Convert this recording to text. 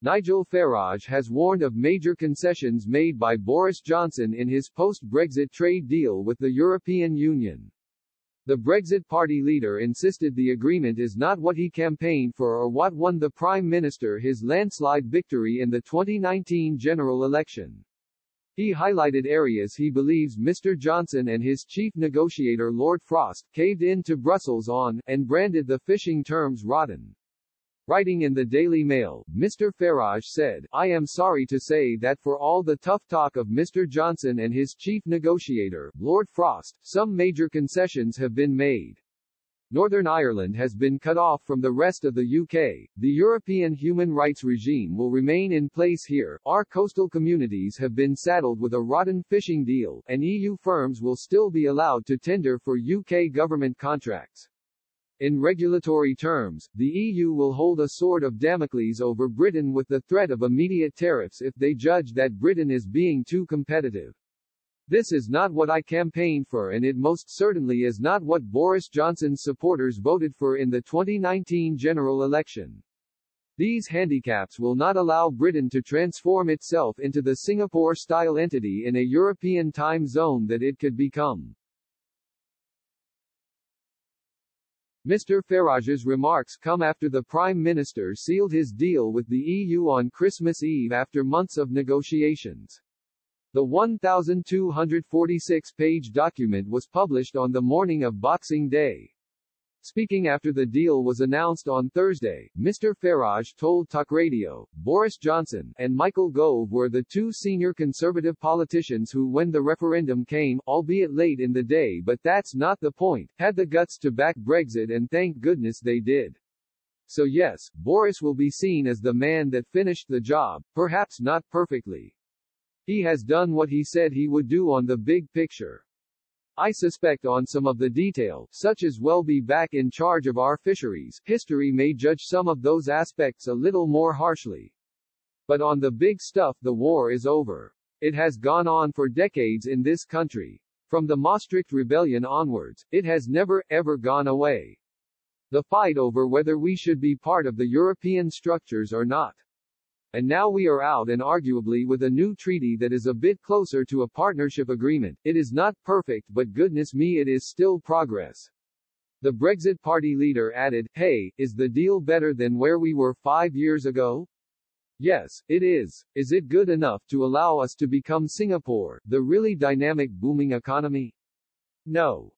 Nigel Farage has warned of major concessions made by Boris Johnson in his post-Brexit trade deal with the European Union. The Brexit party leader insisted the agreement is not what he campaigned for or what won the Prime Minister his landslide victory in the 2019 general election. He highlighted areas he believes Mr. Johnson and his chief negotiator Lord Frost caved in to Brussels on, and branded the fishing terms rotten. Writing in the Daily Mail, Mr. Farage said, "I am sorry to say that for all the tough talk of Mr. Johnson and his chief negotiator, Lord Frost, some major concessions have been made. Northern Ireland has been cut off from the rest of the UK, the European human rights regime will remain in place here, our coastal communities have been saddled with a rotten fishing deal, and EU firms will still be allowed to tender for UK government contracts. In regulatory terms, the EU will hold a sword of Damocles over Britain with the threat of immediate tariffs if they judge that Britain is being too competitive. This is not what I campaigned for, and it most certainly is not what Boris Johnson's supporters voted for in the 2019 general election. These handicaps will not allow Britain to transform itself into the Singapore-style entity in a European time zone that it could become." Mr. Farage's remarks come after the Prime Minister sealed his deal with the EU on Christmas Eve after months of negotiations. The 1,246-page document was published on the morning of Boxing Day. Speaking after the deal was announced on Thursday, Mr. Farage told Talk Radio, Boris Johnson and Michael Gove were the two senior Conservative politicians who, when the referendum came, albeit late in the day but that's not the point, had the guts to back Brexit, and thank goodness they did. So yes, Boris will be seen as the man that finished the job, perhaps not perfectly. He has done what he said he would do on the big picture. I suspect on some of the detail, such as will be back in charge of our fisheries, history may judge some of those aspects a little more harshly. But on the big stuff, the war is over. It has gone on for decades in this country. From the Maastricht Rebellion onwards, it has never, ever gone away. The fight over whether we should be part of the European structures or not. And now we are out, and arguably with a new treaty that is a bit closer to a partnership agreement. It is not perfect, but goodness me, it is still progress." The Brexit party leader added, "Hey, is the deal better than where we were 5 years ago? Yes, it is. Is it good enough to allow us to become Singapore, the really dynamic booming economy? No.